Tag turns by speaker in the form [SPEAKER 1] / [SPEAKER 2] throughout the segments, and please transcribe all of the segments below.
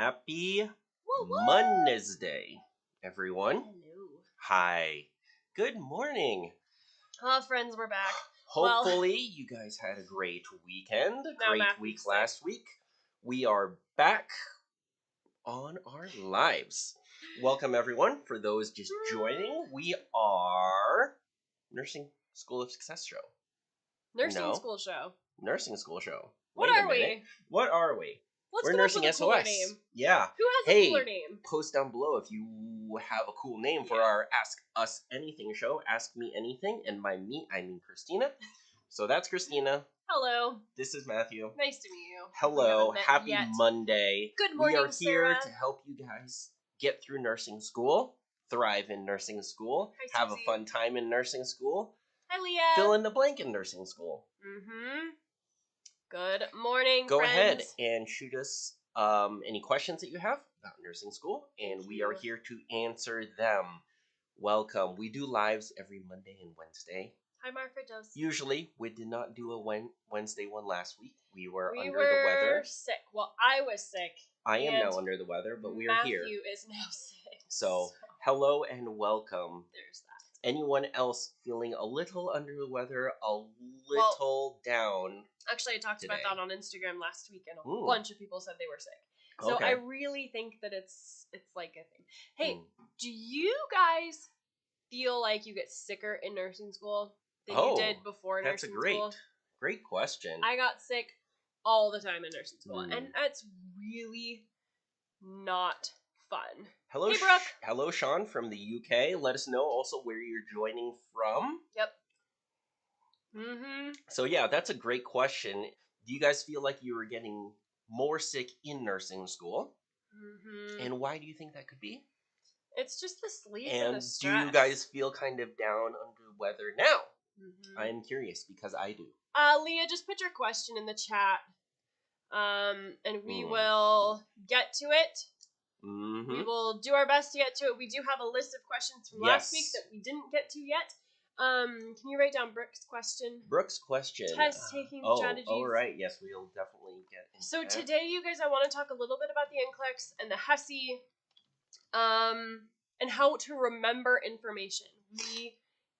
[SPEAKER 1] Happy
[SPEAKER 2] Woo woo!
[SPEAKER 1] Monday, everyone.
[SPEAKER 2] Hello.
[SPEAKER 1] Hi. Good morning.
[SPEAKER 2] Friends, we're back.
[SPEAKER 1] Hopefully, you guys had a great weekend. Great
[SPEAKER 2] Matthew's
[SPEAKER 1] week
[SPEAKER 2] sick.
[SPEAKER 1] last week. We are back on our lives. Welcome, everyone. For those just joining, we are Nursing School of Success show.
[SPEAKER 2] Nursing school show.
[SPEAKER 1] Nursing school show.
[SPEAKER 2] What
[SPEAKER 1] Wait a
[SPEAKER 2] are
[SPEAKER 1] minute. What are we?
[SPEAKER 2] Let's
[SPEAKER 1] We're
[SPEAKER 2] come up
[SPEAKER 1] Nursing
[SPEAKER 2] with a cooler
[SPEAKER 1] SOS.
[SPEAKER 2] name.
[SPEAKER 1] Yeah.
[SPEAKER 2] Who has a cooler name?
[SPEAKER 1] Post down below if you have a cool name for our Ask Us Anything show. Ask Me Anything. And by me, I mean Christina. So that's Christina.
[SPEAKER 2] Hello.
[SPEAKER 1] This is Matthew.
[SPEAKER 2] Nice to meet you.
[SPEAKER 1] Hello.
[SPEAKER 2] We haven't met
[SPEAKER 1] Happy
[SPEAKER 2] yet.
[SPEAKER 1] Monday.
[SPEAKER 2] Good morning,
[SPEAKER 1] We are here
[SPEAKER 2] Sarah.
[SPEAKER 1] to help you guys get through nursing school, thrive in nursing school,
[SPEAKER 2] Hi,
[SPEAKER 1] have a
[SPEAKER 2] Susie.
[SPEAKER 1] fun time in nursing school,
[SPEAKER 2] Hi, Leah.
[SPEAKER 1] fill in the blank in nursing school.
[SPEAKER 2] Good morning,
[SPEAKER 1] Go
[SPEAKER 2] friends.
[SPEAKER 1] ahead and shoot us any questions that you have about nursing school, and
[SPEAKER 2] Thank
[SPEAKER 1] we
[SPEAKER 2] you.
[SPEAKER 1] are here to answer them. Welcome. We do lives every Monday and Wednesday.
[SPEAKER 2] Hi, Margaretos.
[SPEAKER 1] Usually, we did not do a Wednesday one last week. We were under the
[SPEAKER 2] were
[SPEAKER 1] weather.
[SPEAKER 2] sick. Well, I was sick.
[SPEAKER 1] I am
[SPEAKER 2] and
[SPEAKER 1] now under the weather, but we are
[SPEAKER 2] Matthew
[SPEAKER 1] here.
[SPEAKER 2] is now sick.
[SPEAKER 1] So, hello and welcome.
[SPEAKER 2] There's that.
[SPEAKER 1] Anyone else feeling a little under the weather, a little down?
[SPEAKER 2] Actually, I talked
[SPEAKER 1] today.
[SPEAKER 2] about that on Instagram last week, and a
[SPEAKER 1] Ooh.
[SPEAKER 2] bunch of people said they were sick. So
[SPEAKER 1] Okay.
[SPEAKER 2] I really think that it's like a thing. Hey, do you guys feel like you get sicker in nursing school than you did before
[SPEAKER 1] That's a
[SPEAKER 2] nursing school?
[SPEAKER 1] great question.
[SPEAKER 2] I got sick all the time in nursing school,
[SPEAKER 1] Mm.
[SPEAKER 2] and that's really not fun.
[SPEAKER 1] Hello,
[SPEAKER 2] Hey, Brooke.
[SPEAKER 1] Hello, Sean from the UK. Let us know also where you're joining from.
[SPEAKER 2] Yep.
[SPEAKER 1] So yeah, that's a great question. Do you guys feel like you were getting more sick in nursing school? And why do you think that could be?
[SPEAKER 2] It's just the sleep and the
[SPEAKER 1] do
[SPEAKER 2] stress.
[SPEAKER 1] you guys feel kind of down under the weather now? I am curious because I do.
[SPEAKER 2] Leah, just put your question in the chat, and we will get to it. We will do our best to get to it. We do have a list of questions from last week that we didn't get to yet. Can you write down Brooke's question?
[SPEAKER 1] Brooke's question.
[SPEAKER 2] Test-taking strategies.
[SPEAKER 1] Oh, right. Yes, we'll definitely get into
[SPEAKER 2] So
[SPEAKER 1] that.
[SPEAKER 2] today, you guys, I want to talk a little bit about the NCLEX and the HESI, and how to remember information. We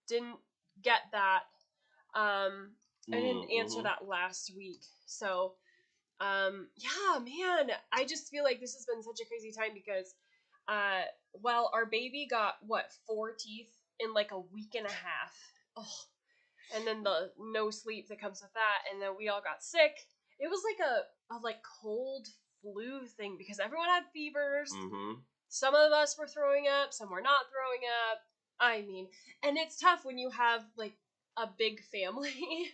[SPEAKER 2] didn't get that. I didn't answer that last week. So, yeah, man, I just feel like this has been such a crazy time because, well, our baby got, 4 teeth in like a week and a half. Oh, and then the no sleep that comes with that, and then we all got sick. It was like a cold flu thing because everyone had fevers. Some of us were throwing up, some were not throwing up. I mean, and it's tough when you have like a big family.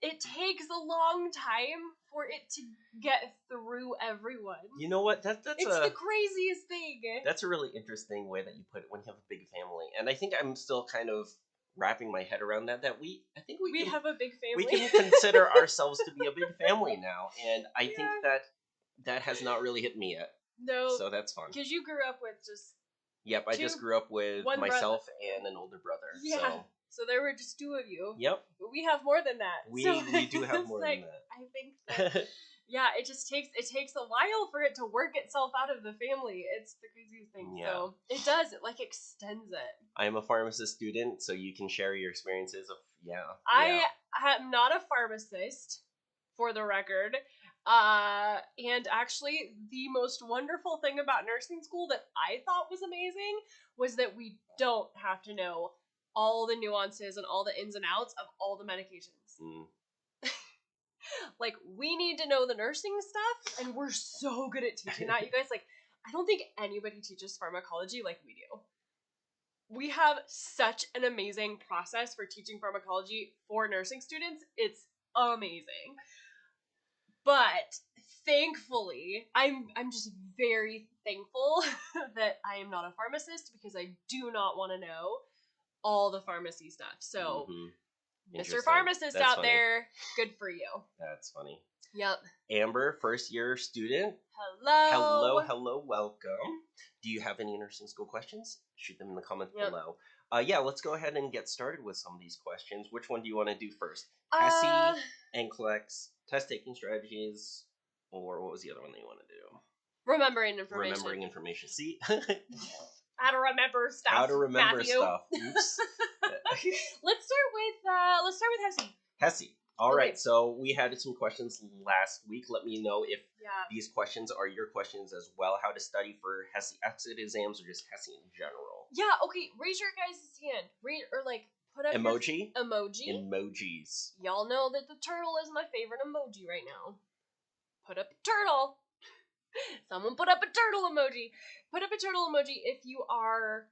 [SPEAKER 2] It takes a long time for it to get through everyone.
[SPEAKER 1] You know what? It's
[SPEAKER 2] the craziest thing.
[SPEAKER 1] That's a really interesting way that you put it when you have a big family. And I think I'm still kind of wrapping my head around that we
[SPEAKER 2] have a big family.
[SPEAKER 1] We can consider ourselves to be a big family now. And I think that has not really hit me yet.
[SPEAKER 2] No.
[SPEAKER 1] So that's fun.
[SPEAKER 2] Because you grew up with just
[SPEAKER 1] Yep, I just grew up with myself and an older brother.
[SPEAKER 2] Yeah. So there were just 2 of you.
[SPEAKER 1] Yep.
[SPEAKER 2] But we have more than that.
[SPEAKER 1] We do have more than that.
[SPEAKER 2] I think that, yeah, it takes a while for it to work itself out of the family. It's the craziest thing. Yeah. So it does. It like extends it.
[SPEAKER 1] I am a pharmacist student, so you can share your experiences of
[SPEAKER 2] I am not a pharmacist, for the record. And actually, the most wonderful thing about nursing school that I thought was amazing was that we don't have to know all the nuances and all the ins and outs of all the medications. Like, we need to know the nursing stuff, and we're so good at teaching that. You guys, like, I don't think anybody teaches pharmacology like we do. We have such an amazing process for teaching pharmacology for nursing students. It's amazing. But thankfully, I'm just very thankful that I am not a pharmacist because I do not want to know all the pharmacy stuff. So, Mr. Pharmacist out there, good for you.
[SPEAKER 1] That's funny.
[SPEAKER 2] Yep.
[SPEAKER 1] Amber, first year student.
[SPEAKER 2] Hello.
[SPEAKER 1] Welcome. Do you have any nursing school questions? Shoot them in the comments below. Yeah, let's go ahead and get started with some of these questions. Which one do you want to do first? HESI, NCLEX, test taking strategies, or what was the other one that you want to do?
[SPEAKER 2] Remembering information.
[SPEAKER 1] Remembering information. See?
[SPEAKER 2] How to remember stuff.
[SPEAKER 1] How to remember
[SPEAKER 2] Matthew.
[SPEAKER 1] stuff. Oops.
[SPEAKER 2] Let's start with HESI.
[SPEAKER 1] HESI. All right. So we had some questions last week. Let me know if these questions are your questions as well. How to study for HESI exit exams or just HESI in general.
[SPEAKER 2] Yeah. Okay. Raise your guys' hand. Put up
[SPEAKER 1] emoji.
[SPEAKER 2] Emoji.
[SPEAKER 1] Emojis.
[SPEAKER 2] Y'all know that the turtle is my favorite emoji right now. Put up a turtle. Someone put up a turtle emoji. Put up a turtle emoji if you are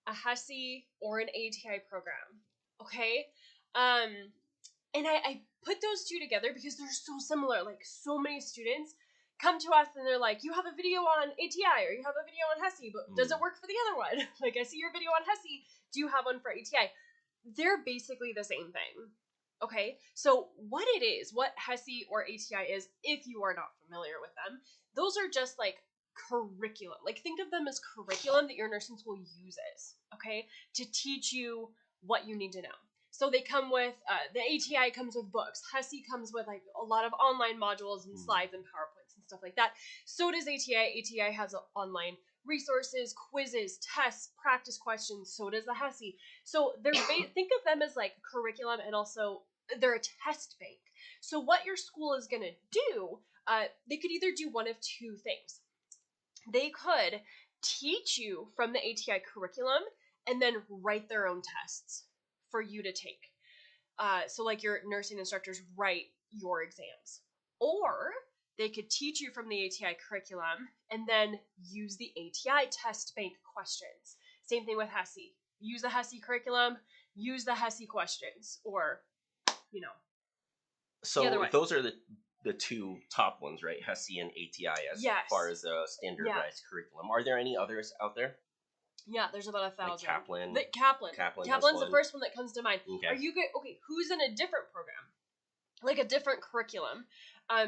[SPEAKER 2] a HESI or an ATI program. Okay? And I put those two together because they're so similar. Like, so many students come to us and they're like, you have a video on ATI or you have a video on HESI, but does it work for the other one? Like, I see your video on HESI. Do you have one for ATI? They're basically the same thing. Okay? So what HESI or ATI is, if you are not familiar with them, those are just like curriculum. Like, think of them as curriculum that your nursing school uses, okay, to teach you what you need to know. So they come with, the ATI comes with books. HESI comes with like a lot of online modules and slides and PowerPoints and stuff like that. So does ATI. ATI has online resources, quizzes, tests, practice questions. So does the HESI. So they're think of them as like curriculum, and also they're a test bank. So what your school is going to do, they could either do one of two things. They could teach you from the ATI curriculum and then write their own tests for you to take. So like your nursing instructors write your exams. Or they could teach you from the ATI curriculum and then use the ATI test bank questions. Same thing with HESI. Use the HESI curriculum, use the HESI questions, or, you know.
[SPEAKER 1] So those are the two top ones, right? HESI and ATI as far as the standardized curriculum. Are there any others out there?
[SPEAKER 2] Yeah, there's about 1,000.
[SPEAKER 1] Like Kaplan.
[SPEAKER 2] Kaplan's the first one that comes to mind.
[SPEAKER 1] Okay.
[SPEAKER 2] Are you good? Okay, who's in a different program? Like a different curriculum?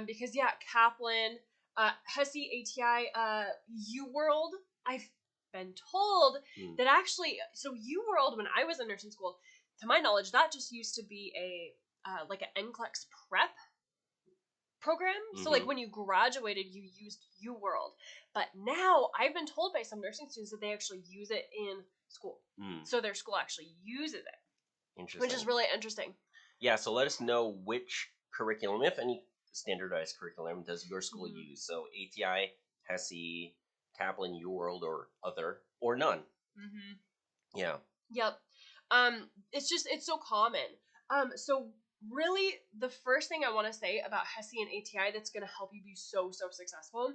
[SPEAKER 2] Because Kaplan, HESI, ATI, UWorld. I've been told that actually, so UWorld, when I was in nursing school, to my knowledge, that just used to be a like an NCLEX prep program. So like when you graduated, you used UWorld. But now I've been told by some nursing students that they actually use it in school. So their school actually uses it.
[SPEAKER 1] Interesting.
[SPEAKER 2] Which is really interesting.
[SPEAKER 1] Yeah, so let us know which curriculum, if any standardized curriculum, does your school use. So ATI, HESI, Kaplan, UWorld, or other, or none. Yeah.
[SPEAKER 2] Yep. It's so common. So really, the first thing I want to say about HESI and ATI that's going to help you be so successful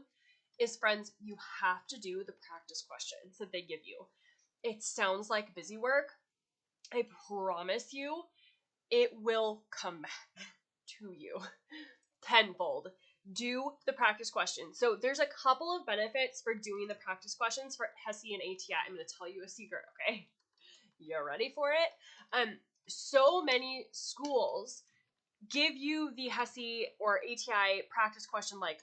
[SPEAKER 2] is, friends, you have to do the practice questions that they give you. It sounds like busy work. I promise you, it will come back to you tenfold. Do the practice questions. So there's a couple of benefits for doing the practice questions for HESI and ATI. I'm going to tell you a secret, okay? You ready for it? So many schools give you the HESI or ATI practice question like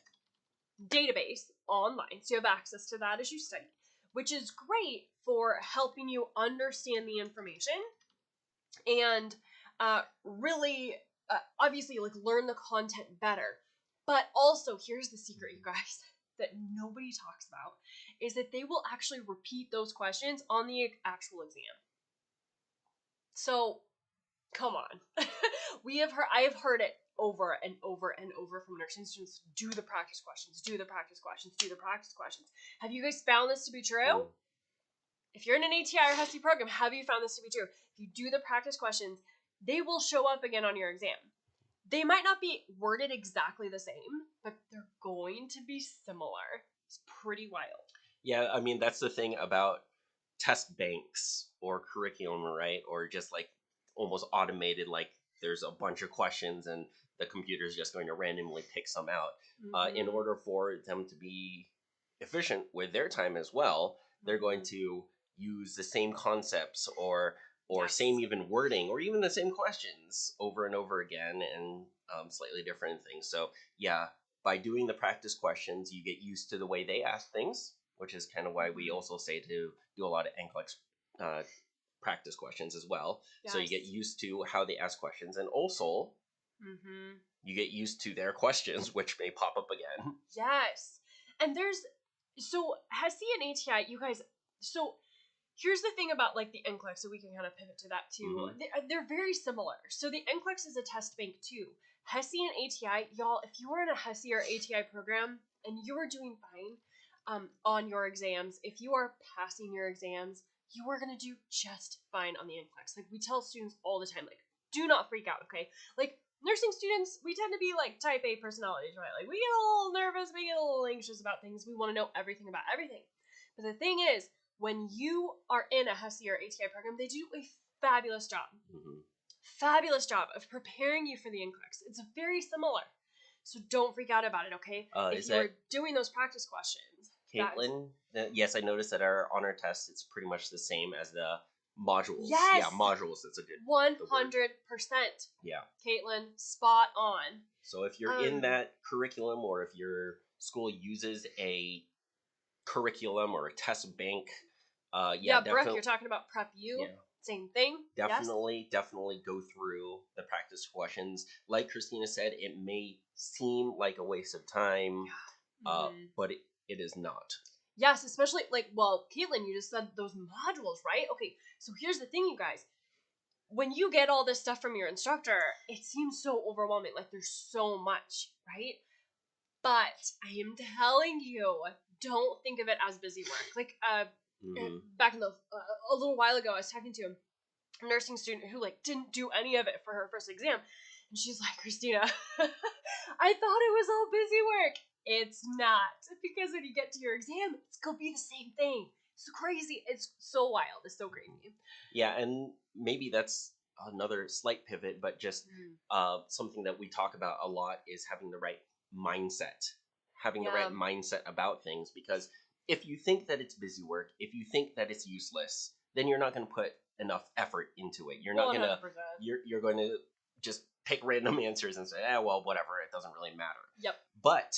[SPEAKER 2] database online, so you have access to that as you study, which is great for helping you understand the information and really obviously like learn the content better. But also, here's the secret, you guys, that nobody talks about, is that they will actually repeat those questions on the actual exam. So, come on. I have heard it over and over and over from nursing students. Do the practice questions, do the practice questions, do the practice questions. Have you guys found this to be true? If you're in an ATI or HESI program, have you found this to be true? If you do the practice questions, they will show up again on your exam. They might not be worded exactly the same, but they're going to be similar. It's pretty wild.
[SPEAKER 1] Yeah, I mean, that's the thing about test banks or curriculum, right? Or just like almost automated, like there's a bunch of questions and the computer's just going to randomly pick some out. In order for them to be efficient with their time as well, they're going to use the same concepts or same even wording or even the same questions over and over again and slightly different things. So yeah, by doing the practice questions, you get used to the way they ask things, which is kind of why we also say to do a lot of NCLEX practice questions as well. Yes. So you get used to how they ask questions, and also you get used to their questions, which may pop up again.
[SPEAKER 2] Yes. And so HESI and ATI, you guys, so here's the thing about like the NCLEX, so we can kind of pivot to that too. They're very similar. So the NCLEX is a test bank too. HESI and ATI, y'all, if you were in a HESI or ATI program and you were doing fine on your exams, if you are passing your exams, you are going to do just fine on the NCLEX. Like we tell students all the time, like, do not freak out, okay? Like nursing students, we tend to be like type A personalities, right? Like we get a little nervous, we get a little anxious about things. We want to know everything about everything. But the thing is, when you are in a HESI or ATI program, they do a fabulous job. Fabulous job of preparing you for the NCLEX. It's very similar. So don't freak out about it, okay? If you're doing those practice questions.
[SPEAKER 1] Caitlin, yes, I noticed that on our test, it's pretty much the same as the modules.
[SPEAKER 2] Yes.
[SPEAKER 1] Yeah, modules. That's a good
[SPEAKER 2] 100%.
[SPEAKER 1] Yeah.
[SPEAKER 2] Caitlin, spot on.
[SPEAKER 1] So if you're in that curriculum, or if your school uses a curriculum or a test bank,
[SPEAKER 2] Brooke, you're talking about Prep U. Yeah. Same thing.
[SPEAKER 1] Definitely go through the practice questions. Like Christina said, it may seem like a waste of time, but it is not.
[SPEAKER 2] Yes, especially Caitlin, you just said those modules, right? Okay, so here's the thing, you guys. When you get all this stuff from your instructor, it seems so overwhelming. Like there's so much, right? But I am telling you, don't think of it as busy work. Like back in a little while ago, I was talking to a nursing student who like didn't do any of it for her first exam, and she's like, Christina, I thought it was all busy work. It's not, because when you get to your exam, it's gonna be the same thing. It's crazy. It's so wild. It's so crazy.
[SPEAKER 1] Yeah, and maybe that's another slight pivot, but just something that we talk about a lot is having the right mindset. Having the right mindset about things, because if you think that it's busy work, if you think that it's useless, then you're not going to put enough effort into it. You're not going to, you're going to just pick random answers and say, well, whatever, it doesn't really matter.
[SPEAKER 2] Yep.
[SPEAKER 1] But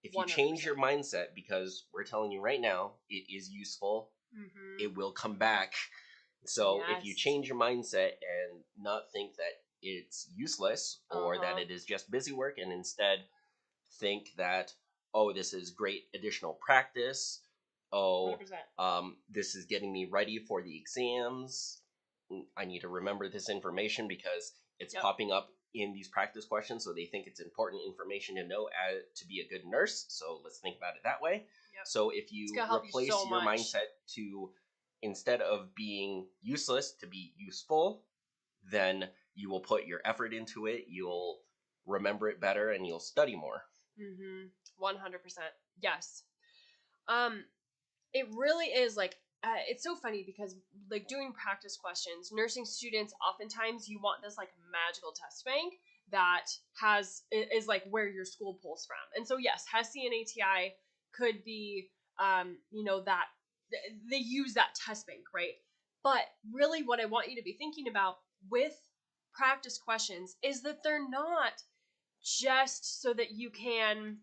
[SPEAKER 1] if you 100%. Change your mindset, because we're telling you right now, it is useful, it will come back. So if you change your mindset and not think that it's useless or that it is just busy work, and instead think that, oh, this is great additional practice. Oh, 100%. This is getting me ready for the exams. I need to remember this information because it's popping up in these practice questions, so they think it's important information to know to be a good nurse. So let's think about it that way. Yep. So if you replace your mindset to, instead of being useless, to be useful, then you will put your effort into it, you'll remember it better, and you'll study more.
[SPEAKER 2] 100%. Yes. It really is like, it's so funny because like doing practice questions, nursing students, oftentimes you want this like magical test bank that is like where your school pulls from. And so yes, HESI and ATI could be, that they use that test bank, right? But really what I want you to be thinking about with practice questions is that they're not just so that you can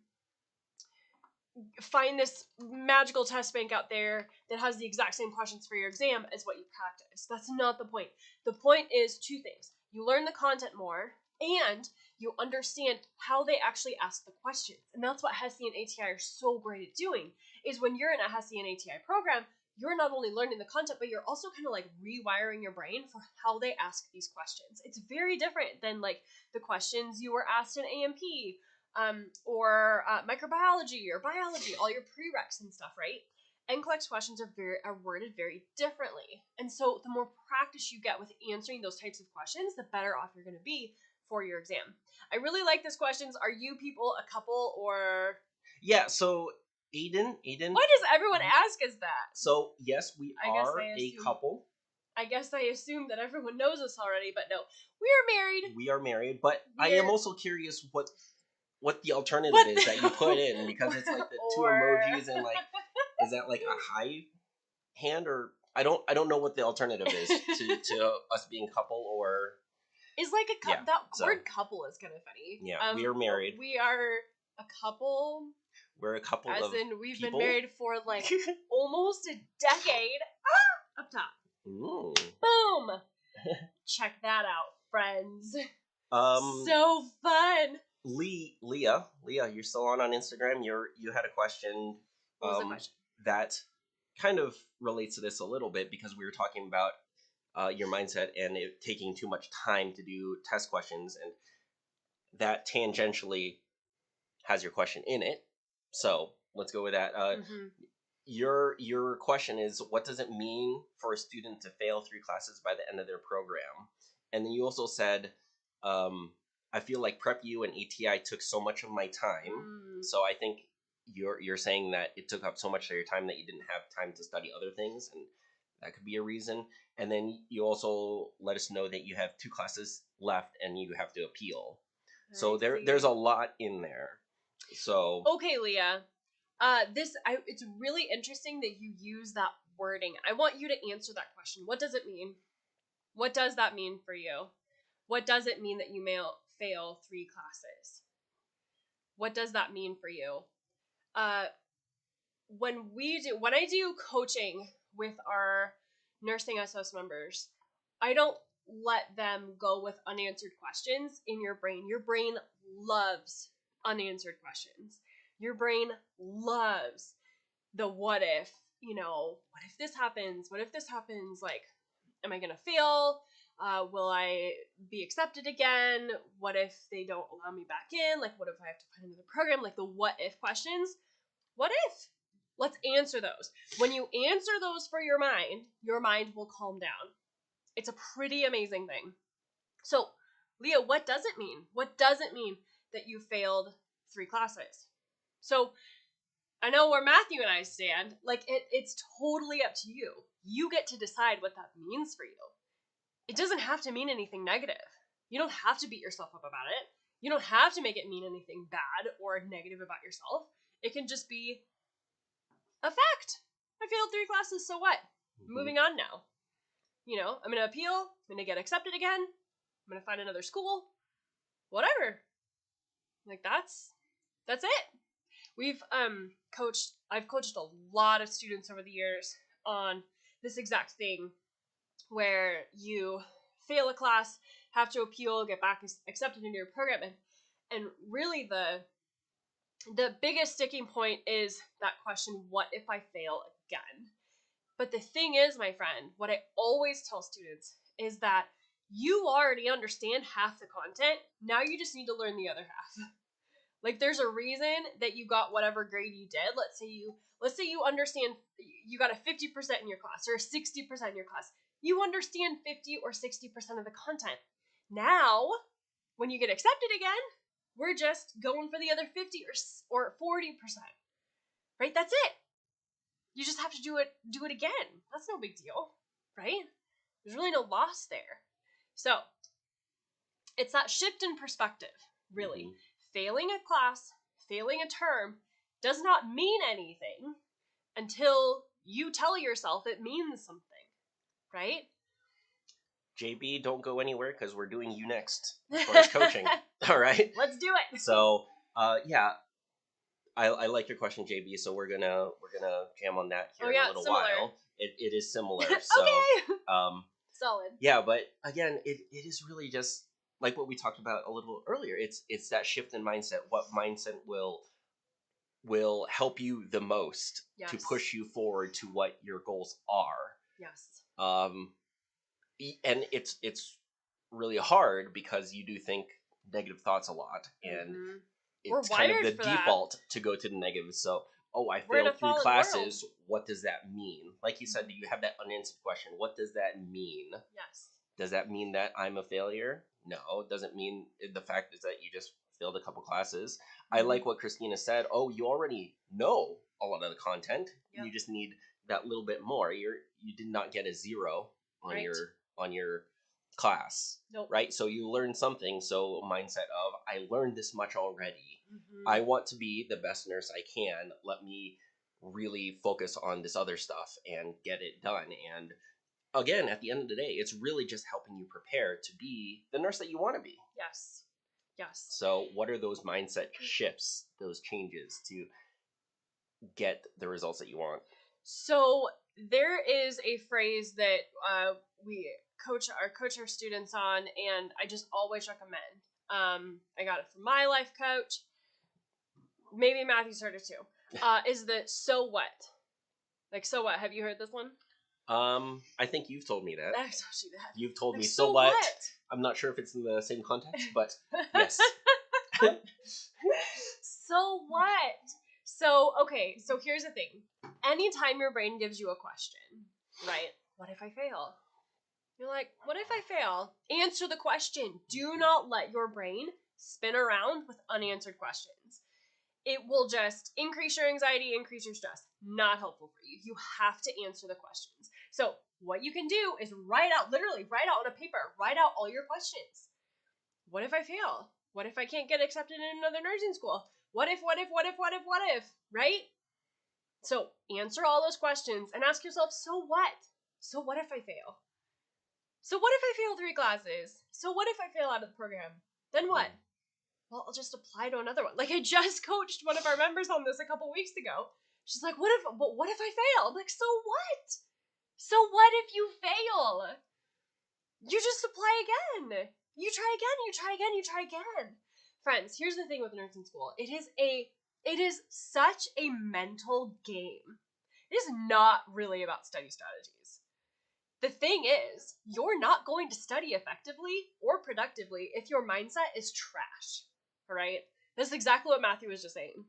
[SPEAKER 2] find this magical test bank out there that has the exact same questions for your exam as what you practice. That's not the point. The point is two things. You learn the content more, and you understand how they actually ask the questions. And that's what HESI and ATI are so great at doing, is when you're in a HESI and ATI program, you're not only learning the content, but you're also kind of like rewiring your brain for how they ask these questions. It's very different than like the questions you were asked in AMP, or microbiology or biology, all your prereqs and stuff, right? NCLEX questions are worded very differently. And so the more practice you get with answering those types of questions, the better off you're going to be for your exam. I really like these questions. Are you people a couple or?
[SPEAKER 1] Yeah, so Aiden.
[SPEAKER 2] Why does everyone ask us that?
[SPEAKER 1] So yes, we are a couple.
[SPEAKER 2] I guess I assume that everyone knows us already, but no. We are married.
[SPEAKER 1] We are married, but I am also curious what the alternative is that you put in, because it's like the two emojis and like, is that like a high hand, or I don't know what the alternative is to us being couple, or
[SPEAKER 2] is like a couple. That word couple is kind of funny.
[SPEAKER 1] Yeah, we are married.
[SPEAKER 2] We are a couple.
[SPEAKER 1] We're a couple
[SPEAKER 2] as
[SPEAKER 1] of
[SPEAKER 2] in we've
[SPEAKER 1] people.
[SPEAKER 2] Been married for like almost a decade. Up top.
[SPEAKER 1] Ooh.
[SPEAKER 2] Boom. Check that out, friends. So fun.
[SPEAKER 1] Leah, you're still on Instagram. You had a question.
[SPEAKER 2] What was the question?
[SPEAKER 1] That kind of relates to this a little bit because we were talking about your mindset and it taking too much time to do test questions, and that tangentially has your question in it. So let's go with that. Your question is, what does it mean for a student to fail 3 classes by the end of their program? And then you also said, I feel like Prep U and ATI took so much of my time. So I think you're saying that it took up so much of your time that you didn't have time to study other things, and that could be a reason. And then you also let us know that you have 2 classes left and you have to appeal. So there's a lot in there. So
[SPEAKER 2] okay, Leah. It's really interesting that you use that wording. I want you to answer that question. What does it mean? What does that mean for you? What does it mean that you may fail 3 classes? What does that mean for you? When I do coaching with our nursing SS members, I don't let them go with unanswered questions in your brain. Your brain loves unanswered questions. Your brain loves the what if, what if this happens? What if this happens? Like, am I going to fail? Will I be accepted again? What if they don't allow me back in? Like, what if I have to find another program? Like the what if questions. What if? Let's answer those. When you answer those for your mind will calm down. It's a pretty amazing thing. So, Leah, what does it mean? What does it mean that you failed 3 classes? So, I know where Matthew and I stand. Like, it's totally up to you. You get to decide what that means for you. It doesn't have to mean anything negative. You don't have to beat yourself up about it. You don't have to make it mean anything bad or negative about yourself. It can just be a fact. I failed 3 classes, so what? Moving on now. I'm going to appeal. I'm going to get accepted again. I'm going to find another school. Whatever. Like, that's it. I've coached a lot of students over the years on this exact thing where you fail a class, have to appeal, get back accepted into your program. And really the biggest sticking point is that question, what if I fail again? But the thing is, my friend, what I always tell students is that you already understand half the content. Now you just need to learn the other half. Like, there's a reason that you got whatever grade you did. Let's say you understand, you got a 50% in your class or a 60% in your class. You understand 50 or 60% of the content. Now, when you get accepted again, we're just going for the other 50 or 40%. Right? That's it. You just have to do it again. That's no big deal, right? There's really no loss there. So, it's that shift in perspective, really. Mm-hmm. Failing a class, failing a term, does not mean anything until you tell yourself it means something, right?
[SPEAKER 1] JB, don't go anywhere because we're doing you next as far as coaching. All right?
[SPEAKER 2] Let's do it.
[SPEAKER 1] So, yeah, I like your question, JB. So we're gonna jam on that here in a little while. It is similar. So,
[SPEAKER 2] okay. Solid.
[SPEAKER 1] Yeah, but again, it is really just like what we talked about a little earlier. It's that shift in mindset. What mindset will help you the most to push you forward to what your goals are.
[SPEAKER 2] Yes.
[SPEAKER 1] And it's really hard because you do think negative thoughts a lot, and it's kind of the default to go to the negative. So, I failed 3 classes. World. What does that mean? Like you said, you have that unanswered question. What does that mean?
[SPEAKER 2] Yes.
[SPEAKER 1] Does that mean that I'm a failure? No, it doesn't mean. The fact is that you just failed a couple classes. I like what Christina said. You already know a lot of the content. Yep. You just need that little bit more. You did not get a 0 on your class.
[SPEAKER 2] Nope.
[SPEAKER 1] Right? So you learned something. So mindset of, I learned this much already. I want to be the best nurse I can. Let me really focus on this other stuff and get it done. And again, at the end of the day, it's really just helping you prepare to be the nurse that you want to be.
[SPEAKER 2] Yes. Yes.
[SPEAKER 1] So what are those mindset shifts, those changes to get the results that you want?
[SPEAKER 2] So there is a phrase that we coach our students on, and I just always recommend. I got it from my life coach. Maybe Matthew's heard it too. Is the so what? Like, so what? Have you heard this one?
[SPEAKER 1] I think you've told me that.
[SPEAKER 2] I told you that.
[SPEAKER 1] You've told
[SPEAKER 2] Like,
[SPEAKER 1] me
[SPEAKER 2] so
[SPEAKER 1] what?
[SPEAKER 2] what?
[SPEAKER 1] I'm not sure if it's in the same context, but yes.
[SPEAKER 2] So what? So, okay, so here's the thing. Anytime your brain gives you a question, right? What if I fail? You're like, what if I fail? Answer the question. Do not let your brain spin around with unanswered questions. It will just increase your anxiety, increase your stress. Not helpful for you. You have to answer the questions. So what you can do is write out on a paper, write out all your questions. What if I fail? What if I can't get accepted in another nursing school? What if, right? So answer all those questions and ask yourself, so what? So what if I fail? So what if I fail 3 classes? So what if I fail out of the program? Then what? Well, I'll just apply to another one. Like, I just coached one of our members on this a couple weeks ago. She's like, what if I fail? I'm like, so what? So what if you fail? You just apply again. You try again. Friends, here's the thing with nursing school. It is such a mental game. It is not really about study strategies. The thing is, you're not going to study effectively or productively if your mindset is trash. All right? This is exactly what Matthew was just saying.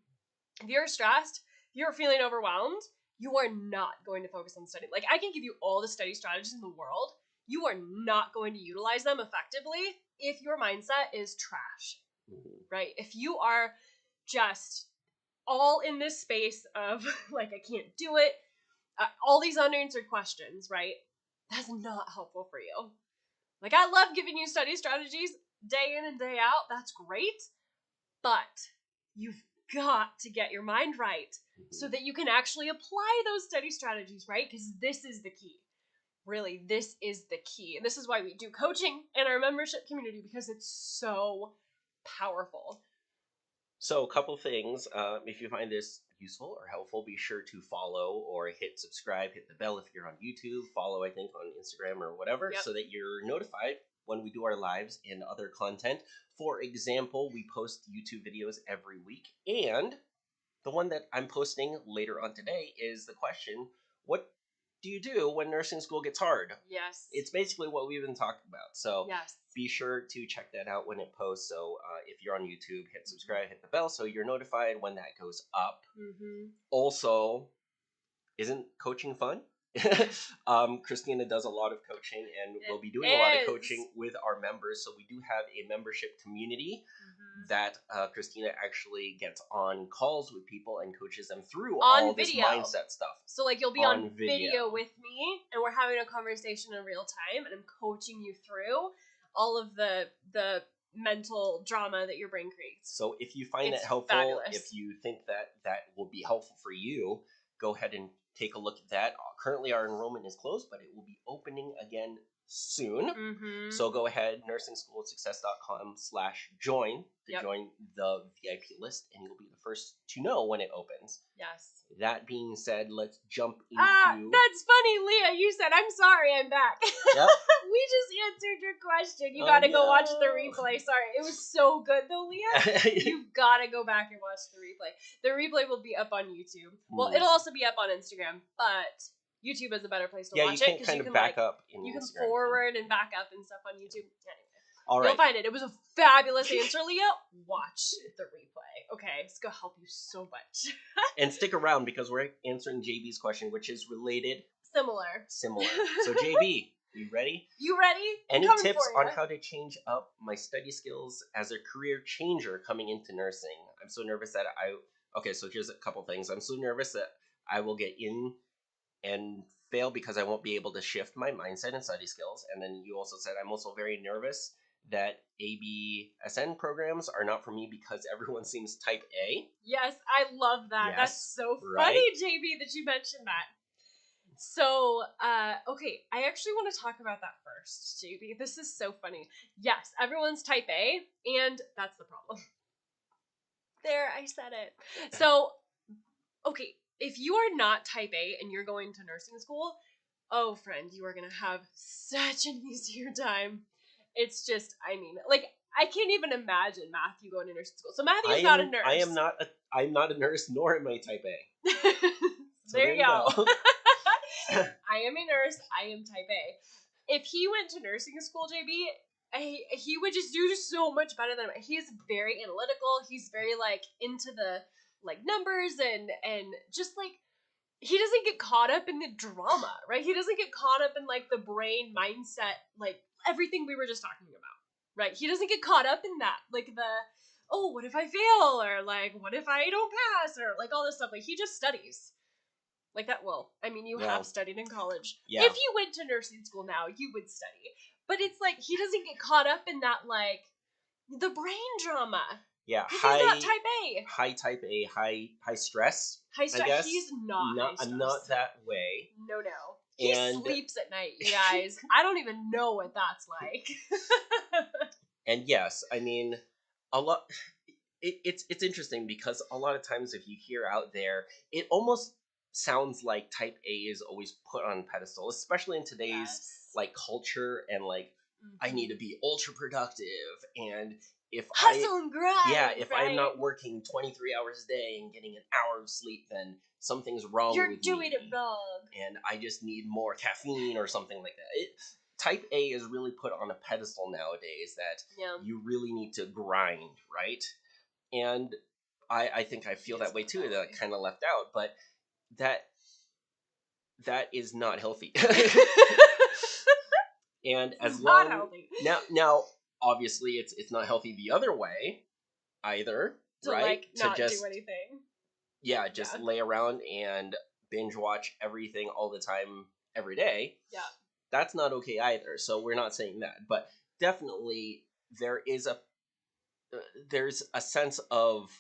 [SPEAKER 2] If you're stressed, if you're feeling overwhelmed, you are not going to focus on studying. Like, I can give you all the study strategies in the world. You are not going to utilize them effectively if your mindset is trash, right? If you are just all in this space of, like, I can't do it, all these unanswered questions, right? That's not helpful for you. Like, I love giving you study strategies day in and day out. That's great. But you've got to get your mind right so that you can actually apply those study strategies, right? Because this is the key. Really, this is the key. And this is why we do coaching in our membership community, because it's so powerful.
[SPEAKER 1] So, a couple things. If you find this useful or helpful, be sure to follow or hit subscribe, hit the bell if you're on YouTube, follow, I think, on Instagram or whatever, so that you're notified when we do our lives and other content. For example, we post YouTube videos every week, and the one that I'm posting later on today is the question, what do you do when nursing school gets hard?
[SPEAKER 2] Yes.
[SPEAKER 1] It's basically what we've been talking about. So
[SPEAKER 2] yes.
[SPEAKER 1] Be sure to check that out when it posts. So if you're on YouTube, hit subscribe, hit the bell so you're notified when that goes up. Mm-hmm. Also, isn't coaching fun? Christina does a lot of coaching, and we'll be doing a lot of coaching with our members. So we do have a membership community that Christina actually gets on calls with people and coaches them through all this mindset stuff.
[SPEAKER 2] So, like, you'll be on video with me, and we're having a conversation in real time, and I'm coaching you through all of the mental drama that your brain creates.
[SPEAKER 1] So if you find that helpful, if you think that will be helpful for you, go ahead and take a look at that. Currently, our enrollment is closed, but it will be opening again soon. Mm-hmm. So go ahead, nursingSchoolSuccess.com/join to join the VIP list, and you'll be the first to know when it opens.
[SPEAKER 2] Yes.
[SPEAKER 1] That being said, let's jump into...
[SPEAKER 2] that's funny, Leah. You said, I'm sorry, I'm back. Yep. We just answered your question. You gotta go watch the replay. Sorry. It was so good, though, Leah. You've gotta go back and watch the replay. The replay will be up on YouTube. Well, it'll also be up on Instagram, but YouTube is a better place to watch it.
[SPEAKER 1] You can back up in
[SPEAKER 2] You
[SPEAKER 1] Instagram.
[SPEAKER 2] can forward and back up and stuff on YouTube. Anyway.
[SPEAKER 1] All right.
[SPEAKER 2] You'll find it. It was a fabulous answer, Leah. Watch the replay. Okay, it's going to help you so much.
[SPEAKER 1] And stick around because we're answering JB's question, which is related.
[SPEAKER 2] Similar.
[SPEAKER 1] So, JB, you ready?
[SPEAKER 2] You ready?
[SPEAKER 1] Any tips on how to change up my study skills as a career changer coming into nursing? I'm so nervous that Okay, so here's a couple things. I'm so nervous that I will get in and fail because I won't be able to shift my mindset and study skills. And then you also said I'm also very nervous that ABSN programs are not for me because everyone seems type A.
[SPEAKER 2] Yes, I love that. Yes, that's so funny, JB, that you mentioned that. So, okay, I actually want to talk about that first, JB. This is so funny. Yes, everyone's type A, and that's the problem. There, I said it. So, okay, if you are not type A and you're going to nursing school, oh, friend, you are going to have such an easier time. It's just, I mean, like, I can't even imagine Matthew going to nursing school. So Matthew's not a nurse.
[SPEAKER 1] I'm not a nurse, nor am I type A. So
[SPEAKER 2] there you go. I am a nurse. I am type A. If he went to nursing school, JB, he would just do so much better than me. He's very analytical. He's very like into the like numbers and just like he doesn't get caught up in the drama, right? He doesn't get caught up in like the brain mindset, like everything we were just talking about, right? He doesn't get caught up in that, like the oh, what if I fail, or like what if I don't pass, or like all this stuff. Like he just studies. Like that, well, I mean, you have studied in college.
[SPEAKER 1] Yeah.
[SPEAKER 2] If you went to nursing school now, you would study. But it's like, he doesn't get caught up in that, like, the brain drama.
[SPEAKER 1] Yeah,
[SPEAKER 2] he's not type A.
[SPEAKER 1] High type A, high stress.
[SPEAKER 2] High stress.
[SPEAKER 1] I guess.
[SPEAKER 2] He's not high stress.
[SPEAKER 1] Not that way.
[SPEAKER 2] No. He sleeps at night, you guys. I don't even know what that's like.
[SPEAKER 1] And yes, I mean, a lot. It's interesting because a lot of times if you hear out there, it almost sounds like type A is always put on pedestal, especially in today's like culture and like I need to be ultra productive, and if
[SPEAKER 2] hustle and grind.
[SPEAKER 1] If I'm not working 23 hours a day and getting an hour of sleep, then something's wrong with me.
[SPEAKER 2] You're doing it wrong.
[SPEAKER 1] And I just need more caffeine or something like that. Type A is really put on a pedestal nowadays that you really need to grind, right? And I think I feel that way too, that I kind of left out, but that is not healthy. And as long
[SPEAKER 2] healthy.
[SPEAKER 1] Now obviously it's not healthy the other way either, right?
[SPEAKER 2] Like not do anything.
[SPEAKER 1] Yeah, just lay around and binge watch everything all the time every day.
[SPEAKER 2] Yeah.
[SPEAKER 1] That's not okay either. So we're not saying that, but definitely there's a sense of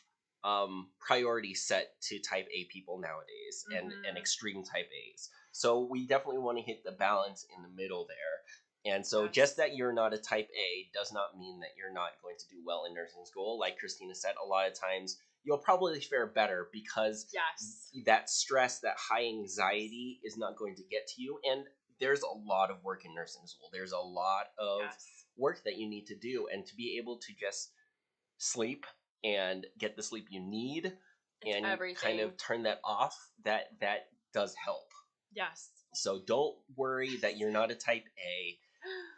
[SPEAKER 1] priority set to type A people nowadays and extreme type A's. So we definitely want to hit the balance in the middle there. And so just that you're not a type A does not mean that you're not going to do well in nursing school. Like Christina said, a lot of times you'll probably fare better because that stress, that high anxiety is not going to get to you. And there's a lot of work in nursing school. There's a lot of work that you need to do. And to be able to just sleep and get the sleep you need and kind of turn that off, that does help.
[SPEAKER 2] Yes.
[SPEAKER 1] So don't worry that you're not a type A.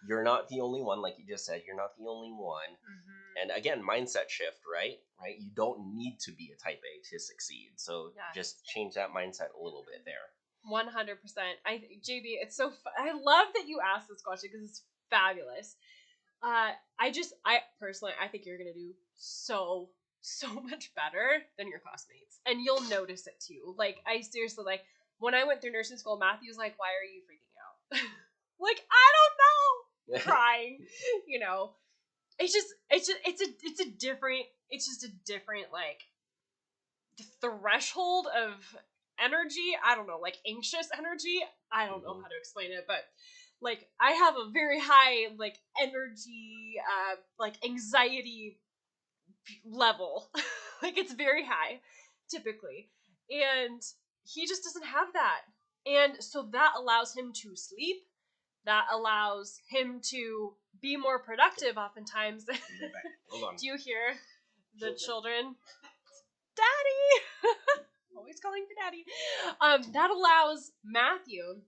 [SPEAKER 1] You're not the only one, like you just said. You're not the only one. Mm-hmm. And again, mindset shift, right? You don't need to be a type A to succeed. So just change that mindset a little bit there.
[SPEAKER 2] 100%. JB, it's so I love that you asked this question because it's fabulous. I personally, I think you're going to do so much better than your classmates. And you'll notice it too. Like, I seriously, like, when I went through nursing school, Matthew's like, why are you freaking out? Like, I don't know. Crying. You know. It's just a different, like, threshold of energy. I don't know, like, anxious energy. I don't know how to explain it, but like, I have a very high, like, energy, like, anxiety level. Like, it's very high, typically. And he just doesn't have that. And so that allows him to sleep. That allows him to be more productive oftentimes.
[SPEAKER 1] Hold on.
[SPEAKER 2] Do you hear the children? Daddy! Always calling for daddy. That allows Matthew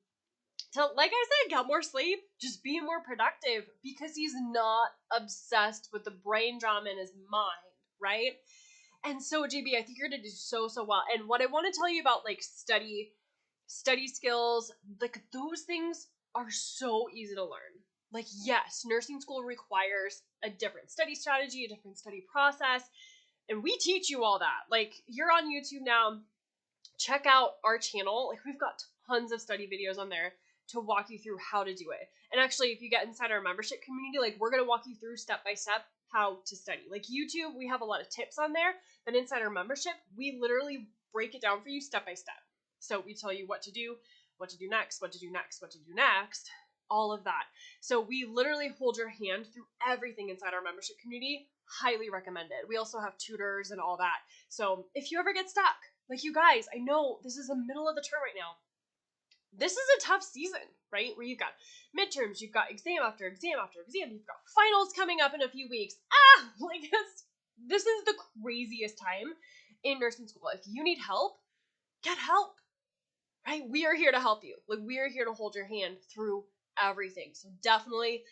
[SPEAKER 2] to, like I said, get more sleep, just be more productive because he's not obsessed with the brain drama in his mind, right? And so, JB, I think you're going to do so well. And what I want to tell you about, like, study skills, like, those things are so easy to learn. Like, yes, nursing school requires a different study strategy, a different study process, and we teach you all that. Like, you're on YouTube now. Check out our channel. Like, we've got tons of study videos on there to walk you through how to do it. And actually, if you get inside our membership community, like, we're going to walk you through step by step how to study. Like, YouTube, we have a lot of tips on there, but inside our membership, we literally break it down for you step by step. So we tell you what to do next, what to do next, all of that. So we literally hold your hand through everything inside our membership community. Highly recommended. We also have tutors and all that. So if you ever get stuck, like, you guys, I know this is the middle of the term right now. this is a tough season, right? Where you've got midterms, you've got exam after exam after exam, you've got finals coming up in a few weeks. Like this is the craziest time in nursing school. If you need help, get help, right? We are here to help you. Like, we are here to hold your hand through everything. So definitely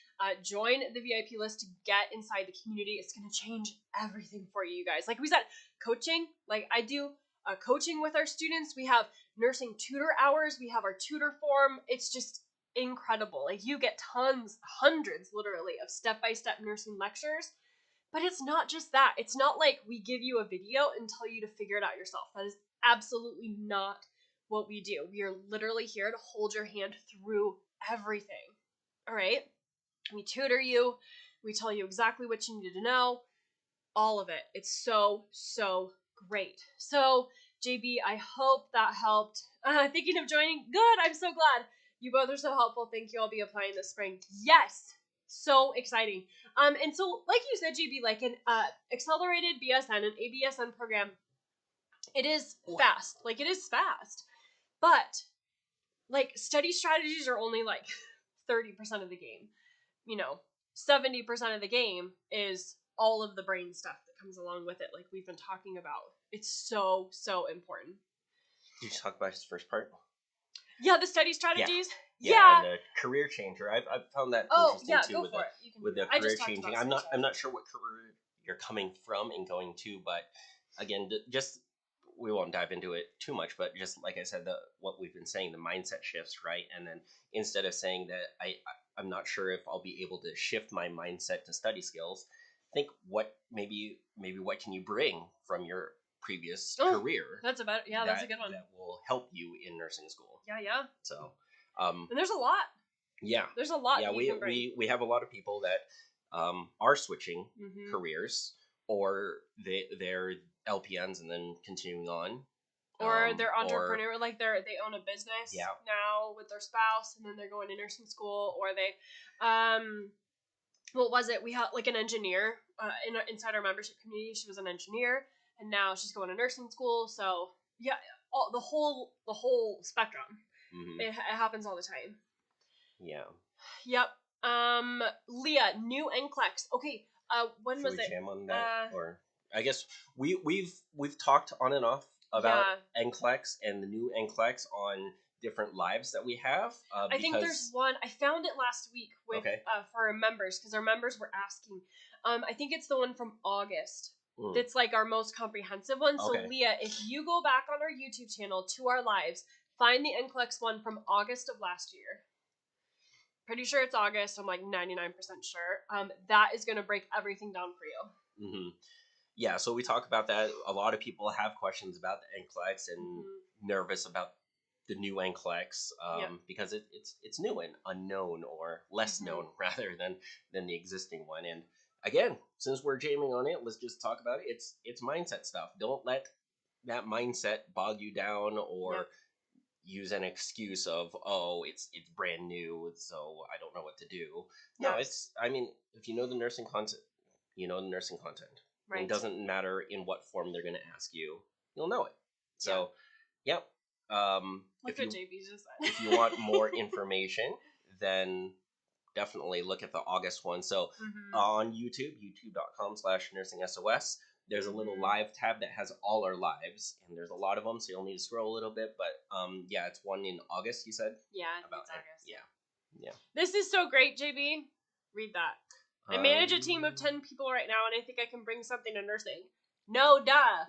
[SPEAKER 2] join the VIP list to get inside the community. It's going to change everything for you guys. Like we said, coaching, like I do coaching with our students. We have nursing tutor hours. We have our tutor forum. It's just incredible. Like, you get tons, hundreds literally of step-by-step nursing lectures. But it's not just that. It's not like we give you a video and tell you to figure it out yourself. That is absolutely not what we do. We are literally here to hold your hand through everything. All right? We tutor you. We tell you exactly what you need to know. All of it. It's so, so great. So, JB, I hope that helped. Thinking of joining? Good. I'm so glad. You both are so helpful. Thank you. I'll be applying this spring. Yes. So exciting. And so, like you said, JB, like an accelerated BSN, an ABSN program, it is fast. Like, it is fast. But, like, study strategies are only, like, 30% of the game. 70% of the game is all of the brain stuff that comes along with it, like we've been talking about. It's so, so important.
[SPEAKER 1] Did you talk about his first part?
[SPEAKER 2] Yeah, the study strategies.
[SPEAKER 1] Yeah. And the career changer. I've found that interesting too.
[SPEAKER 2] Go for it.
[SPEAKER 1] With the career changing. I'm not sure what career you're coming from and going to, but again, just we won't dive into it too much, but just like I said, what we've been saying, the mindset shifts, right? And then instead of saying that I'm not sure if I'll be able to shift my mindset to study skills, think maybe what can you bring from your previous career?
[SPEAKER 2] That's about it. Yeah, that's a good one.
[SPEAKER 1] That will help you in nursing school.
[SPEAKER 2] Yeah.
[SPEAKER 1] So,
[SPEAKER 2] and there's a lot.
[SPEAKER 1] Yeah,
[SPEAKER 2] there's a lot.
[SPEAKER 1] Yeah, we have a lot of people that are switching careers, or they're LPNs and then continuing on,
[SPEAKER 2] or they're entrepreneur, like they own a business now with their spouse, and then they're going to nursing school, or they what was it? We had like an engineer inside our membership community. She was an engineer, and now she's going to nursing school. So yeah, the whole spectrum. Mm-hmm. It happens all the time.
[SPEAKER 1] Yeah.
[SPEAKER 2] Yep. Leah, new NCLEX. Okay. When was it?
[SPEAKER 1] Should we jam on that? Or I guess we've talked on and off about NCLEX and the new NCLEX on different lives that we have.
[SPEAKER 2] I think there's one. I found it last week with for our members, because our members were asking. I think it's the one from August. It's like our most comprehensive one. So Leah, if you go back on our YouTube channel to our lives, find the NCLEX one from August of last year. Pretty sure it's August. I'm like 99% sure. That is going to break everything down for you.
[SPEAKER 1] Mm-hmm. Yeah, so we talk about that. A lot of people have questions about the NCLEX and nervous about the new NCLEX because it's new and unknown, or less known rather than the existing one. And again, since we're jamming on it, let's just talk about it. It's mindset stuff. Don't let that mindset bog you down, or use an excuse of, it's brand new, so I don't know what to do. No, if you know the nursing content, you know the nursing content. Right. It doesn't matter in what form they're going to ask you, you'll know it. So,
[SPEAKER 2] Look what JB just said.
[SPEAKER 1] If you want more information, then definitely look at the August one. So on YouTube, youtube.com/nursingsos, there's a little live tab that has all our lives, and there's a lot of them, so you'll need to scroll a little bit. But it's one in August, you said?
[SPEAKER 2] Yeah, it's August.
[SPEAKER 1] Yeah.
[SPEAKER 2] This is so great, JB. Read that. I manage a team of 10 people right now, and I think I can bring something to nursing. No, duh.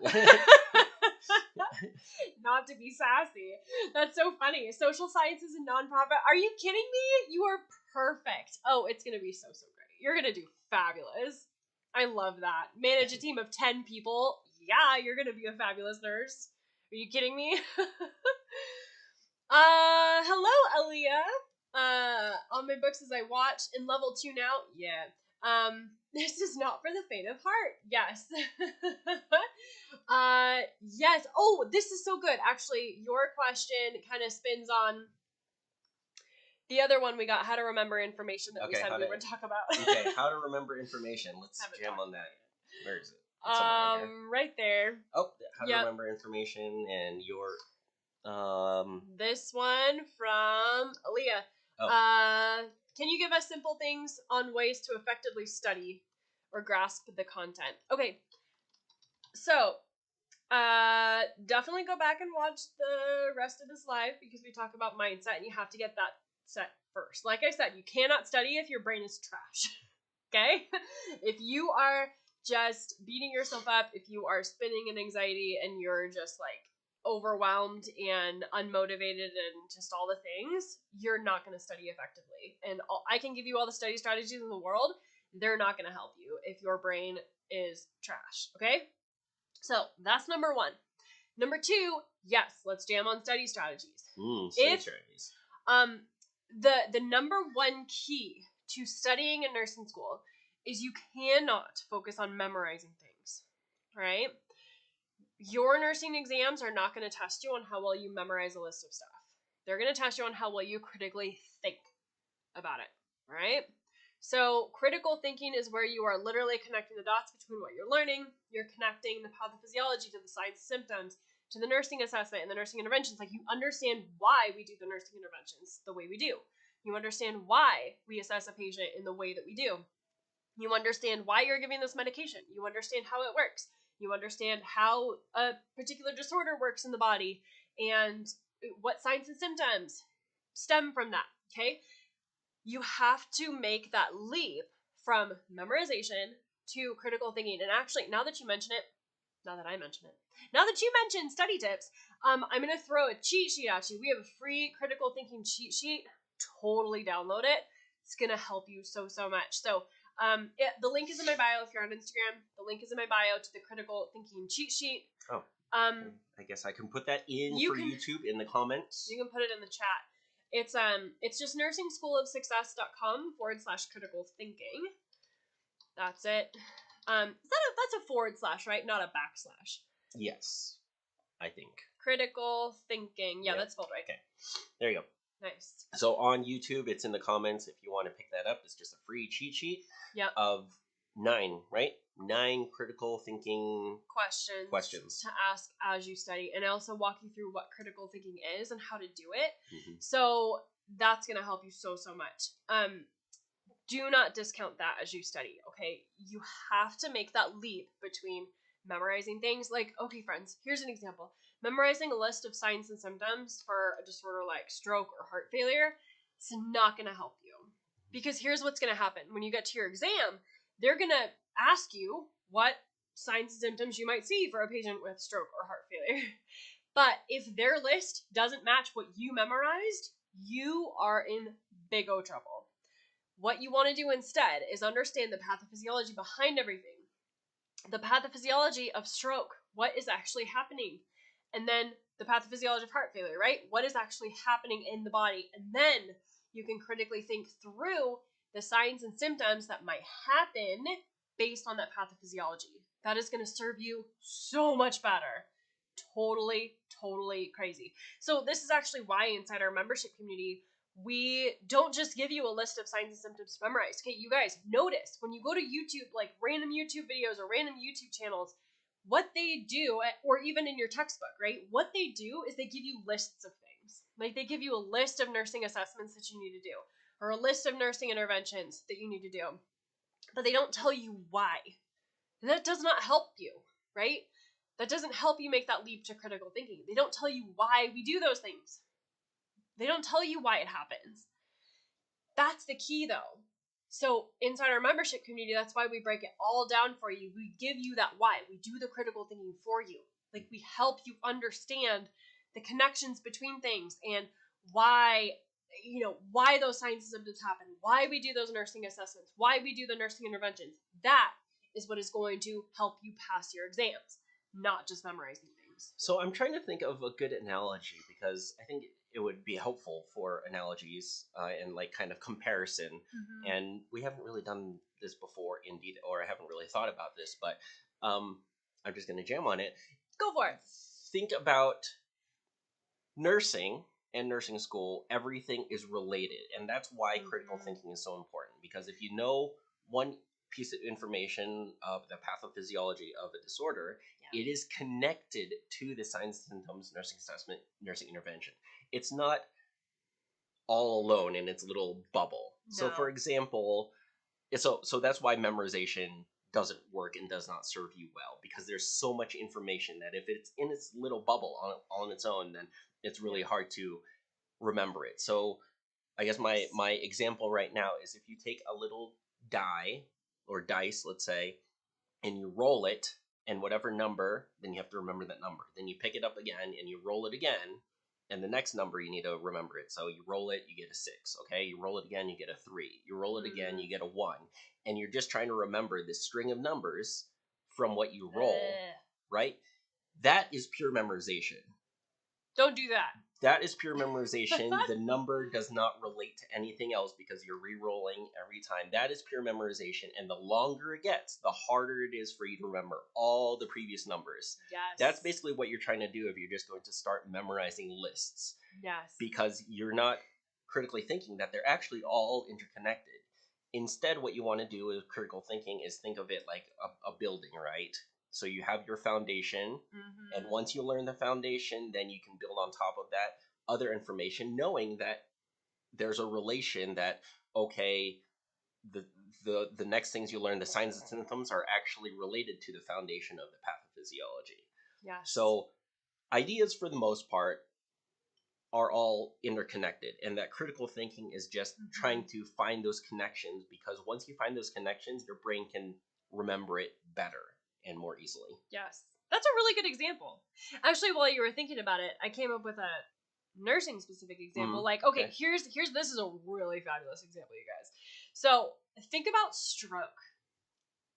[SPEAKER 2] Not to be sassy. That's so funny. Social sciences and nonprofit. Are you kidding me? You are perfect. Oh, it's going to be so, so great. You're going to do fabulous. I love that. Manage a team of 10 people. Yeah, you're going to be a fabulous nurse. Are you kidding me? Hello, Aaliyah. On my books as I watch. In level 2 now? Yeah. This is not for the faint of heart. Yes. Yes. Oh, this is so good. Actually, your question kind of spins on the other one we got, how to remember information that we said we would talk about.
[SPEAKER 1] Okay, how to remember information. Let's jam on that. Where is it?
[SPEAKER 2] Right there.
[SPEAKER 1] Oh, how to remember information, and
[SPEAKER 2] This one from Aaliyah.
[SPEAKER 1] Oh.
[SPEAKER 2] Can you give us simple things on ways to effectively study or grasp the content? Okay, so definitely go back and watch the rest of this live because we talk about mindset and you have to get that set first. Like I said, you cannot study if your brain is trash. Okay? If you are just beating yourself up, if you are spinning in anxiety and you're just like overwhelmed and unmotivated and just all the things, you're not going to study effectively. And I can give you all the study strategies in the world, they're not going to help you if your brain is trash. Okay? So that's number one. Number two, yes, let's jam on study strategies.
[SPEAKER 1] Study strategies.
[SPEAKER 2] The number one key to studying in nursing school is you cannot focus on memorizing things, right? Your nursing exams are not going to test you on how well you memorize a list of stuff. They're going to test you on how well you critically think about it, right? So critical thinking is where you are literally connecting the dots between what you're learning. You're connecting the pathophysiology to the signs and symptoms, to the nursing assessment and the nursing interventions. Like, you understand why we do the nursing interventions the way we do. You understand why we assess a patient in the way that we do. You understand why you're giving this medication. You understand how it works. You understand how a particular disorder works in the body and what signs and symptoms stem from that, okay? You have to make that leap from memorization to critical thinking. And actually, now that you mention it, now that you mentioned study tips, I'm going to throw a cheat sheet at you. We have a free critical thinking cheat sheet. Totally download it. It's going to help you so much. So the link is in my bio if you're on Instagram. The link is in my bio to the critical thinking cheat sheet.
[SPEAKER 1] Oh. I guess I can put that in YouTube in the comments.
[SPEAKER 2] You can put it in the chat. It's just nursingSchoolOfSuccess.com/critical thinking. That's it. That's a forward slash, right? Not a backslash.
[SPEAKER 1] Yes, I think.
[SPEAKER 2] Critical thinking. Yeah, that's spelled right.
[SPEAKER 1] Okay, there you go.
[SPEAKER 2] Nice.
[SPEAKER 1] So on YouTube, it's in the comments if you want to pick that up. It's just a free cheat sheet.
[SPEAKER 2] Yep.
[SPEAKER 1] Of 9 critical thinking questions
[SPEAKER 2] to ask as you study, and I also walk you through what critical thinking is and how to do it. Mm-hmm. So that's going to help you so much. Do not discount that as you study, okay? You have to make that leap between memorizing things. Like, okay, friends, here's an example. Memorizing a list of signs and symptoms for a disorder like stroke or heart failure, it's not going to help you. Because here's what's going to happen. When you get to your exam, they're going to ask you what signs and symptoms you might see for a patient with stroke or heart failure. But if their list doesn't match what you memorized, you are in big O trouble. What you want to do instead is understand the pathophysiology behind everything. The pathophysiology of stroke, what is actually happening? And then the pathophysiology of heart failure, right? What is actually happening in the body? And then you can critically think through the signs and symptoms that might happen based on that pathophysiology. That is going to serve you so much better. Totally crazy. So this is actually why inside our membership community, we don't just give you a list of signs and symptoms to memorize. Okay, you guys, notice when you go to YouTube, like random YouTube videos or random YouTube channels, what they do, or even in your textbook, right? What they do is they give you lists of things. Like, they give you a list of nursing assessments that you need to do, or a list of nursing interventions that you need to do. But they don't tell you why. That does not help you, right? That doesn't help you make that leap to critical thinking. They don't tell you why we do those things. They don't tell you why it happens. That's the key, though. So inside our membership community, that's why we break it all down for you. We give you that why. We do the critical thinking for you. Like, we help you understand the connections between things and why those signs and symptoms happen, why we do those nursing assessments, why we do the nursing interventions. That is what is going to help you pass your exams, not just memorizing things.
[SPEAKER 1] So I'm trying to think of a good analogy, because I think it would be helpful for analogies and like kind of comparison. Mm-hmm. And we haven't really done this before, indeed, or I haven't really thought about this, but I'm just going to jam on it.
[SPEAKER 2] Go for it.
[SPEAKER 1] Think about nursing and nursing school. Everything is related, and that's why critical thinking is so important, because if you know one piece of information of the pathophysiology of a disorder,
[SPEAKER 2] Yeah.
[SPEAKER 1] it is connected to the signs and symptoms, nursing assessment, nursing intervention. It's not all alone in its little bubble. So,
[SPEAKER 2] No.
[SPEAKER 1] for example, so that's why memorization doesn't work and does not serve you well, because there's so much information that if it's in its little bubble on its own, then it's really hard to remember it. So I guess my example right now is if you take a little die or dice, let's say, and you roll it, and whatever number, then you have to remember that number. Then you pick it up again and you roll it again, and the next number you need to remember it. So you roll it, you get a 6, okay? You roll it again, you get a 3. You roll it again, you get a 1. And you're just trying to remember this string of numbers from what you roll, right? That is pure memorization.
[SPEAKER 2] Don't do that.
[SPEAKER 1] That is pure memorization. The number does not relate to anything else because you're re-rolling every time. That is pure memorization. And the longer it gets, the harder it is for you to remember all the previous numbers.
[SPEAKER 2] Yes.
[SPEAKER 1] That's basically what you're trying to do if you're just going to start memorizing lists.
[SPEAKER 2] Yes.
[SPEAKER 1] Because you're not critically thinking that they're actually all interconnected. Instead, what you want to do with critical thinking is think of it like a building, right? So you have your foundation, and once you learn the foundation, then you can build on top of that other information, knowing that there's a relation that, okay, the next things you learn, the signs and symptoms, are actually related to the foundation of the pathophysiology.
[SPEAKER 2] Yes.
[SPEAKER 1] So ideas, for the most part, are all interconnected, and that critical thinking is just trying to find those connections, because once you find those connections, your brain can remember it better and more easily.
[SPEAKER 2] Yes. That's a really good example. Actually, while you were thinking about it, I came up with a nursing specific example. Like, okay, here's this is a really fabulous example, you guys. So think about stroke.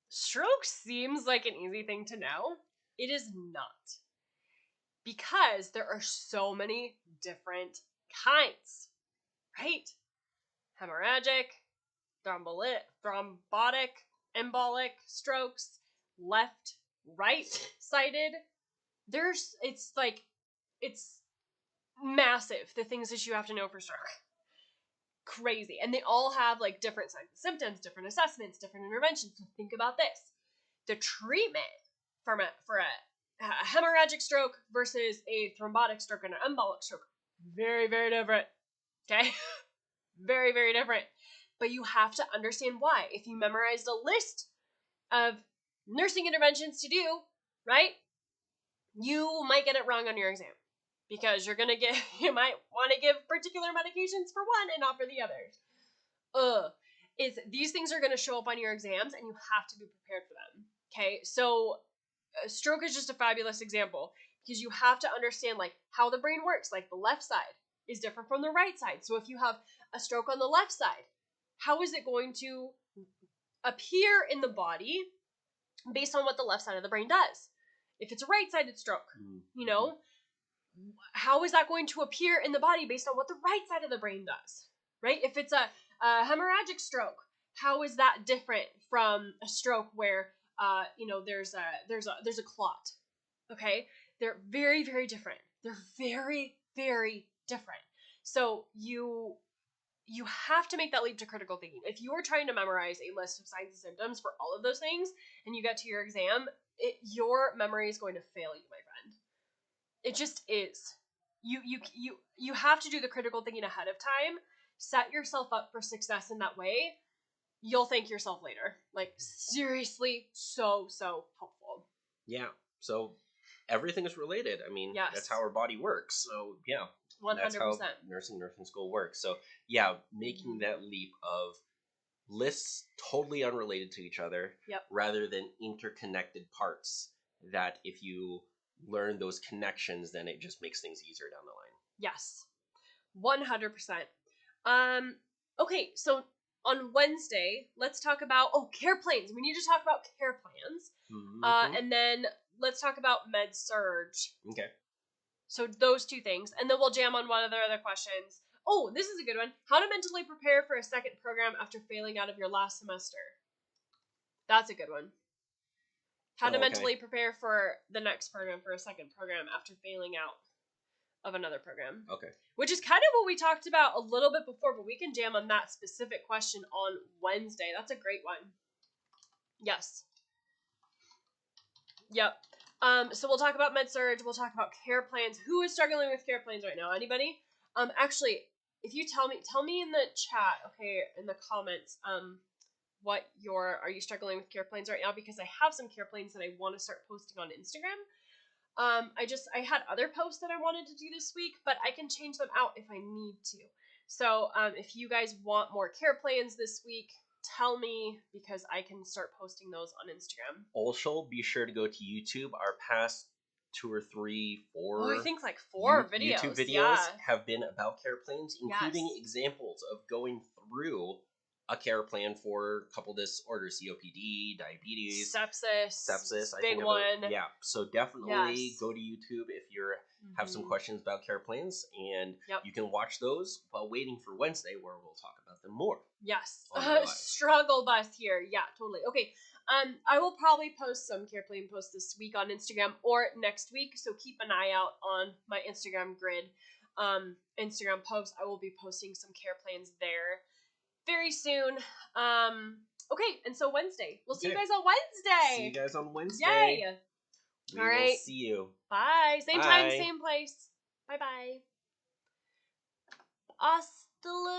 [SPEAKER 2] Stroke seems like an easy thing to know. It is not. Because there are so many different kinds, right? Hemorrhagic, thrombotic, embolic strokes, left, right-sided. It's massive, the things that you have to know for stroke. Crazy. And they all have like different signs and symptoms, different assessments, different interventions. So think about this. The treatment for a hemorrhagic stroke versus a thrombotic stroke and an embolic stroke, very, very different. Okay? Very, very different. But you have to understand why. If you memorized a list of nursing interventions to do, right, you might get it wrong on your exam. Because you might want to give particular medications for one and not for the others. These things are going to show up on your exams, and you have to be prepared for them. Okay, so stroke is just a fabulous example because you have to understand like how the brain works. Like the left side is different from the right side. So if you have a stroke on the left side, how is it going to appear in the body based on what the left side of the brain does? If it's a right-sided stroke, you know, how is that going to appear in the body based on what the right side of the brain does, right? If it's a hemorrhagic stroke, how is that different from a stroke where there's a clot? Okay, they're very, very different. They're very, very different. So you have to make that leap to critical thinking. If you are trying to memorize a list of signs and symptoms for all of those things, and you get to your exam, your memory is going to fail you, my friend. It just is. You have to do the critical thinking ahead of time. Set yourself up for success in that way. You'll thank yourself later. Like, seriously, so helpful.
[SPEAKER 1] Yeah. So everything is related. I mean,
[SPEAKER 2] yes.
[SPEAKER 1] That's how our body works. So yeah,
[SPEAKER 2] 100%.
[SPEAKER 1] That's how nursing school works. So yeah, making that leap of lists totally unrelated to each other, rather than interconnected parts, that if you learn those connections, then it just makes things easier down the line.
[SPEAKER 2] Yes, 100%. Okay, so on Wednesday, let's talk about care plans. We need to talk about care plans, and then let's talk about med surge.
[SPEAKER 1] Okay.
[SPEAKER 2] So those two things, and then we'll jam on one of the other questions. Oh, this is a good one. How to mentally prepare for a second program after failing out of your last semester. That's a good one. How to mentally prepare for the next program, for a second program after failing out of another program.
[SPEAKER 1] Okay.
[SPEAKER 2] Which is kind of what we talked about a little bit before, but we can jam on that specific question on Wednesday. That's a great one. Yes. Yep. So we'll talk about med-surg. We'll talk about care plans. Who is struggling with care plans right now? Anybody? Actually, if you tell me in the chat, okay, in the comments, are you struggling with care plans right now? Because I have some care plans that I want to start posting on Instagram. I had other posts that I wanted to do this week, but I can change them out if I need to. So, if you guys want more care plans this week, tell me, because I can start posting those on Instagram.
[SPEAKER 1] Also, be sure to go to YouTube. Our past 2 or 3, 4
[SPEAKER 2] I think like 4 videos.
[SPEAKER 1] YouTube videos
[SPEAKER 2] yeah.
[SPEAKER 1] have been about care plans, including
[SPEAKER 2] Yes.
[SPEAKER 1] examples of going through a care plan for a couple disorders: COPD, diabetes, sepsis.
[SPEAKER 2] Big one.
[SPEAKER 1] Yeah, so definitely go to YouTube if you're have some questions about care plans, and you can watch those while waiting for Wednesday, where we'll talk about them more.
[SPEAKER 2] Yes. Struggle bus here. Yeah, totally. Okay. I will probably post some care plan posts this week on Instagram or next week, so keep an eye out on my Instagram grid. Instagram posts. I will be posting some care plans there very soon. Okay, and so Wednesday. We'll see you guys on Wednesday.
[SPEAKER 1] See you guys on Wednesday.
[SPEAKER 2] Yay.
[SPEAKER 1] We will see you.
[SPEAKER 2] Bye. Same time, same place. Bye-bye. Hasta luego.